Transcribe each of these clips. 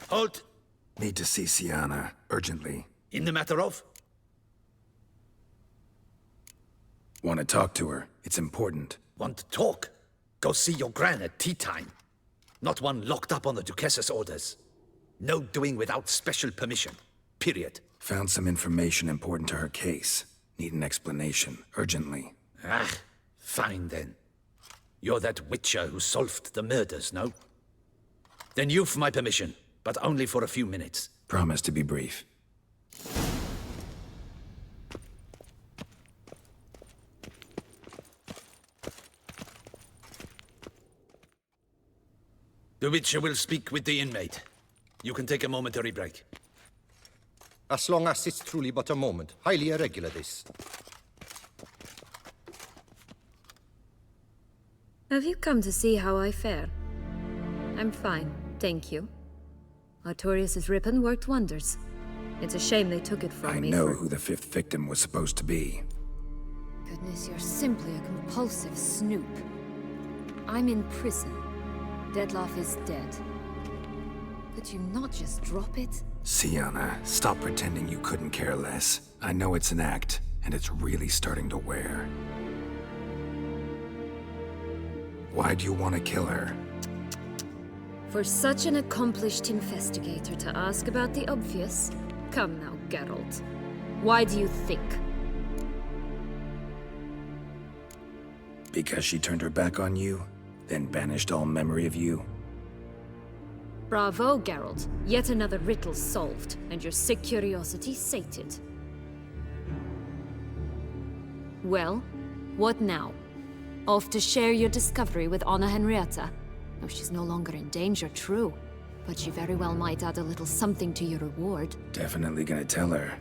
Halt! Need to see Sienna, urgently. In the matter of? Want to talk to her. It's important. Want to talk? Go see your gran at tea time. Not one locked up on the Duchess's orders. No doing without special permission. Period. Found some information important to her case. Need an explanation, urgently. Ah, fine then. You're that witcher who solved the murders, no? Then you've my permission, but only for a few minutes. Promise to be brief. The Witcher will speak with the inmate. You can take a momentary break. As long as it's truly but a moment. Highly irregular, this. Have you come to see how I fare? I'm fine, thank you. Artorius' ribbon worked wonders. It's a shame they took it from me. I know who the fifth victim was supposed to be. Goodness, you're simply a compulsive snoop. I'm in prison. Deadloff is dead. Could you not just drop it? Sienna, stop pretending you couldn't care less. I know it's an act, and it's really starting to wear. Why do you want to kill her? For such an accomplished investigator to ask about the obvious? Come now, Geralt. Why do you think? Because she turned her back on you, then banished all memory of you? Bravo, Geralt. Yet another riddle solved, and your sick curiosity sated. Well, what now? Off to share your discovery with Anna Henrietta? No, she's no longer in danger, true. But she very well might add a little something to your reward. Definitely gonna tell her.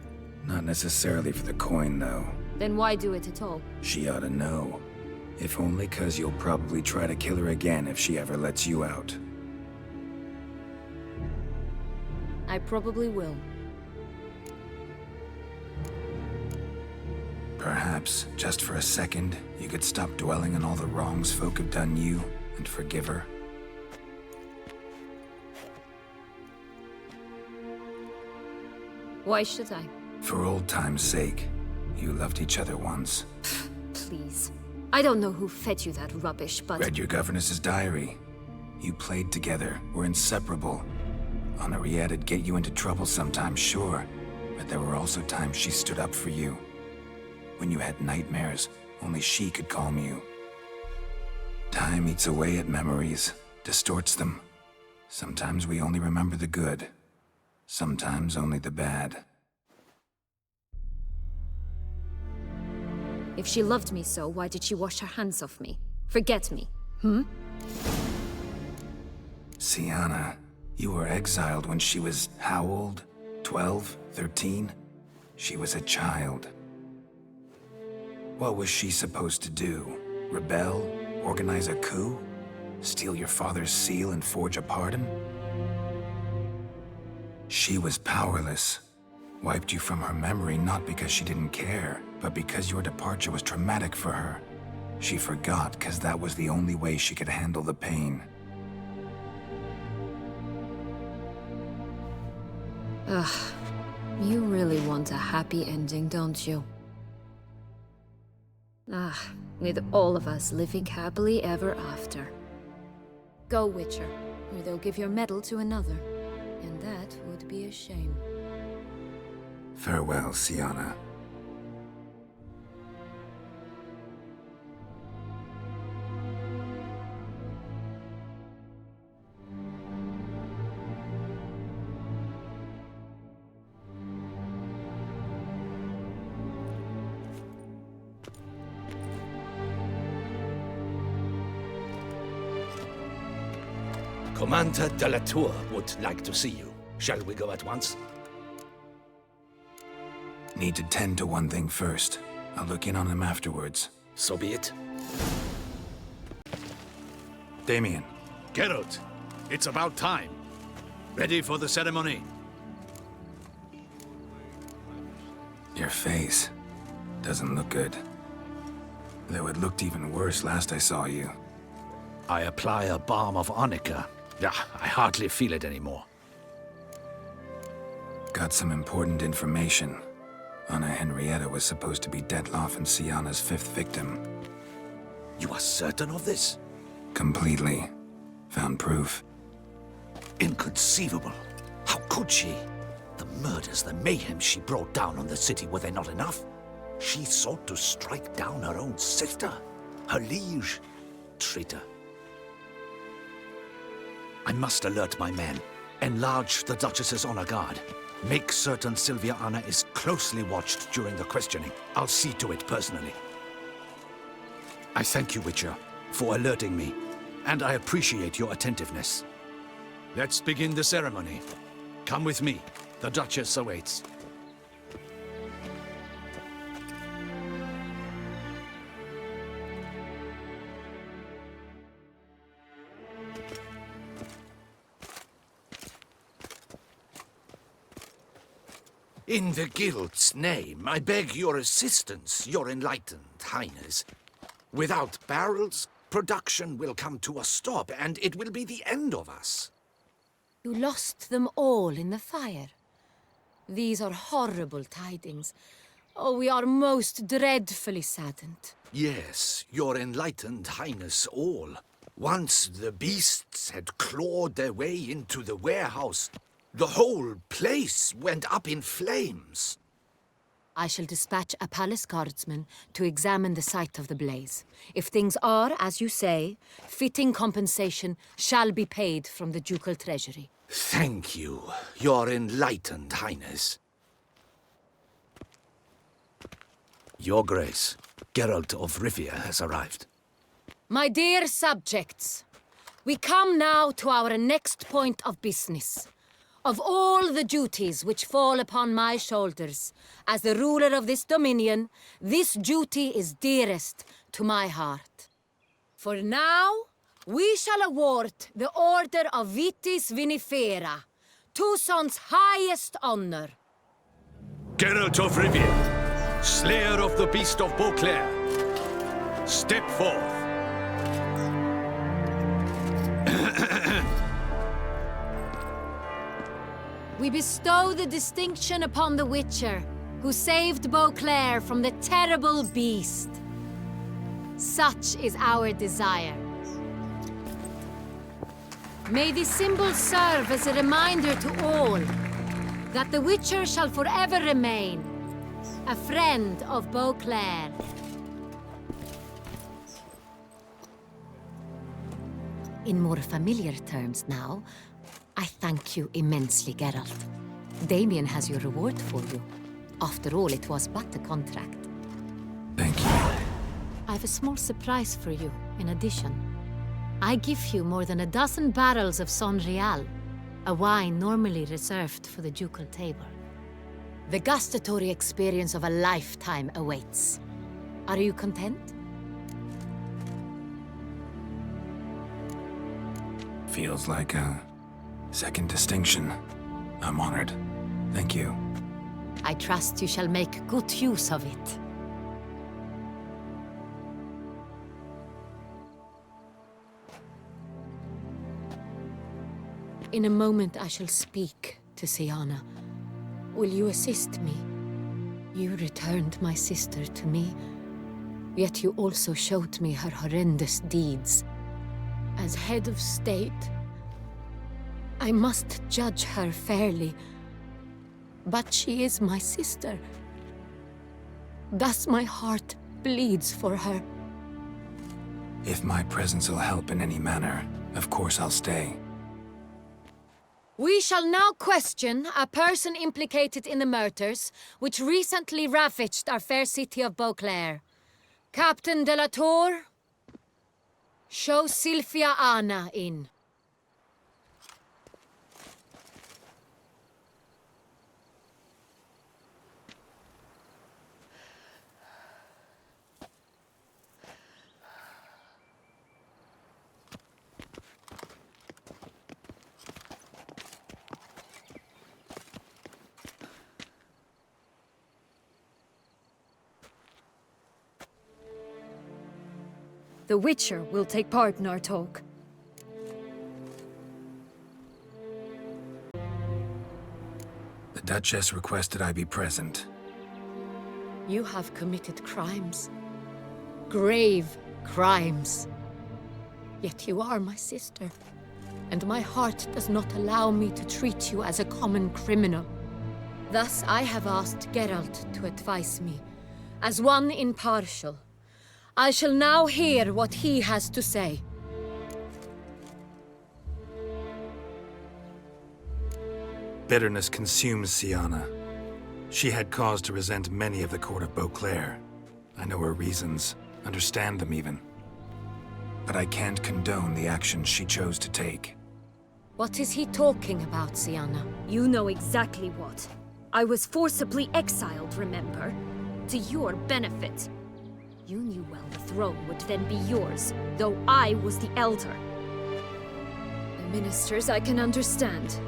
Not necessarily for the coin, though. Then why do it at all? She ought to know. If only 'cause you'll probably try to kill her again if she ever lets you out. I probably will. Perhaps, just for a second, you could stop dwelling on all the wrongs folk have done you, and forgive her. Why should I? For old time's sake. You loved each other once. Please. I don't know who fed you that rubbish, but... Read your governess's diary. You played together, were inseparable. Henriette'd get you into trouble sometimes, sure. But there were also times she stood up for you. When you had nightmares, only she could calm you. Time eats away at memories, distorts them. Sometimes we only remember the good. Sometimes only the bad. If she loved me so, why did she wash her hands off me? Forget me, hmm? Sienna, you were exiled when she was how old? 12? 13? She was a child. What was she supposed to do? Rebel? Organize a coup? Steal your father's seal and forge a pardon? She was powerless. Wiped you from her memory not because she didn't care, but because your departure was traumatic for her. She forgot 'cause that was the only way she could handle the pain. Ugh. You really want a happy ending, don't you? Ah, with all of us living happily ever after. Go, Witcher, or they'll give your medal to another. And that would be a shame. Farewell, Sienna. Commander de la Tour would like to see you. Shall we go at once? Need to tend to one thing first. I'll look in on him afterwards. So be it. Damien. Geralt, it's about time. Ready for the ceremony? Your face doesn't look good. Though it looked even worse last I saw you. I apply a balm of arnica. Yeah, I hardly feel it anymore. Got some important information. Anna Henrietta was supposed to be Detloff and Syanna's 5th victim. You are certain of this? Completely. Found proof. Inconceivable. How could she? The murders, the mayhem she brought down on the city, were they not enough? She sought to strike down her own sister, her liege. Traitor. I must alert my men. Enlarge the Duchess's honor guard. Make certain Sylvia Anna is closely watched during the questioning. I'll see to it personally. I thank you, Witcher, for alerting me, and I appreciate your attentiveness. Let's begin the ceremony. Come with me. The Duchess awaits. In the Guild's name, I beg your assistance, your enlightened highness. Without barrels, production will come to a stop, and it will be the end of us. You lost them all in the fire. These are horrible tidings. Oh, we are most dreadfully saddened. Yes, your enlightened highness all. Once the beasts had clawed their way into the warehouse, the whole place went up in flames. I shall dispatch a palace guardsman to examine the site of the blaze. If things are, as you say, fitting compensation shall be paid from the ducal treasury. Thank you, your enlightened highness. Your Grace, Geralt of Rivia has arrived. My dear subjects, we come now to our next point of business. Of all the duties which fall upon my shoulders, as the ruler of this dominion, this duty is dearest to my heart. For now, we shall award the Order of Vitis Vinifera, Tucson's highest honor. Geralt of Rivia, slayer of the beast of Beauclair, step forth. We bestow the distinction upon the Witcher, who saved Beauclair from the terrible beast. Such is our desire. May this symbol serve as a reminder to all that the Witcher shall forever remain a friend of Beauclair. In more familiar terms now, I thank you immensely, Geralt. Damien has your reward for you. After all, it was but a contract. Thank you. I have a small surprise for you, in addition. I give you more than a dozen barrels of Son Real, a wine normally reserved for the ducal table. The gustatory experience of a lifetime awaits. Are you content? Feels like a second distinction. I'm honored. Thank you. I trust you shall make good use of it. In a moment I shall speak to Syanna. Will you assist me? You returned my sister to me, yet you also showed me her horrendous deeds. As head of state, I must judge her fairly. But she is my sister. Thus my heart bleeds for her. If my presence will help in any manner, of course I'll stay. We shall now question a person implicated in the murders which recently ravaged our fair city of Beauclair. Captain de la Tour, show Sylvia Anna in. The Witcher will take part in our talk. The Duchess requested I be present. You have committed crimes. Grave crimes. Yet you are my sister, and my heart does not allow me to treat you as a common criminal. Thus I have asked Geralt to advise me, as one impartial. I shall now hear what he has to say. Bitterness consumes Syanna. She had cause to resent many of the court of Beauclair. I know her reasons, understand them even. But I can't condone the actions she chose to take. What is he talking about, Syanna? You know exactly what. I was forcibly exiled, remember? To your benefit. You knew well the throne would then be yours, though I was the elder. The ministers I can understand.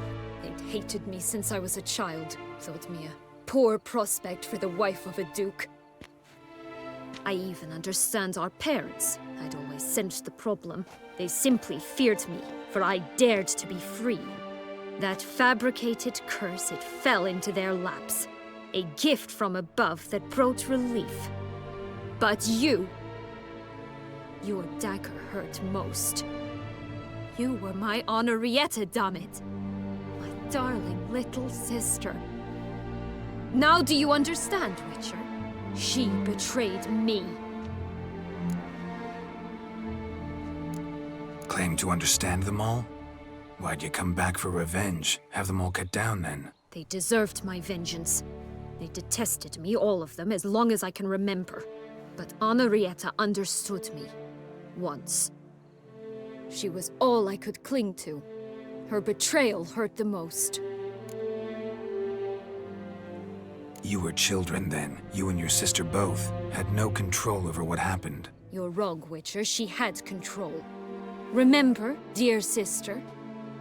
They'd hated me since I was a child, thought me a poor prospect for the wife of a duke. I even understand our parents. I'd always sensed the problem. They simply feared me, for I dared to be free. That fabricated curse, it fell into their laps. A gift from above that brought relief. But you... your dagger hurt most. You were my Henrietta, damn it. My darling little sister. Now do you understand, Witcher? She betrayed me. Claim to understand them all? Why'd you come back for revenge? Have them all cut down then? They deserved my vengeance. They detested me, all of them, as long as I can remember. But Henrietta understood me. Once. She was all I could cling to. Her betrayal hurt the most. You were children then. You and your sister both had no control over what happened. You're wrong, Witcher. She had control. Remember, dear sister?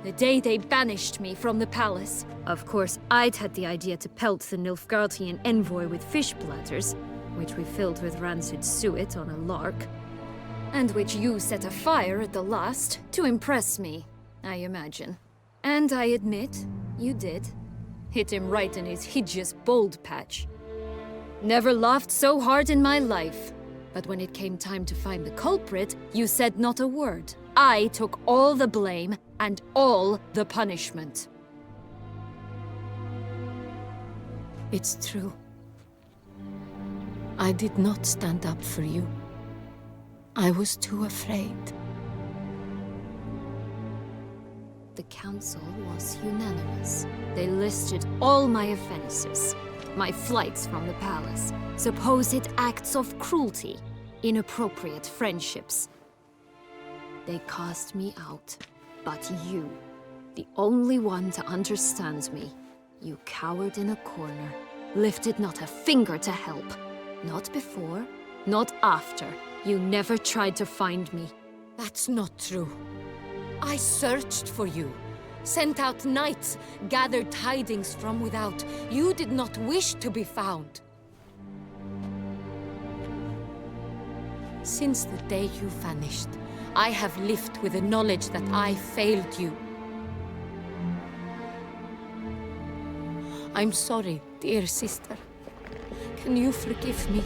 The day they banished me from the palace. Of course, I'd had the idea to pelt the Nilfgaardian envoy with fish bladders, which we filled with rancid suet on a lark. And which you set afire at the last, to impress me, I imagine. And I admit, you did. Hit him right in his hideous bald patch. Never laughed so hard in my life. But when it came time to find the culprit, you said not a word. I took all the blame and all the punishment. It's true. I did not stand up for you. I was too afraid. The council was unanimous. They listed all my offenses. My flights from the palace, supposed acts of cruelty, inappropriate friendships. They cast me out. But you, the only one to understand me, you cowered in a corner, lifted not a finger to help. Not before, not after. You never tried to find me. That's not true. I searched for you, sent out knights, gathered tidings from without. You did not wish to be found. Since the day you vanished, I have lived with the knowledge that I failed you. I'm sorry, dear sister. Can you forgive me?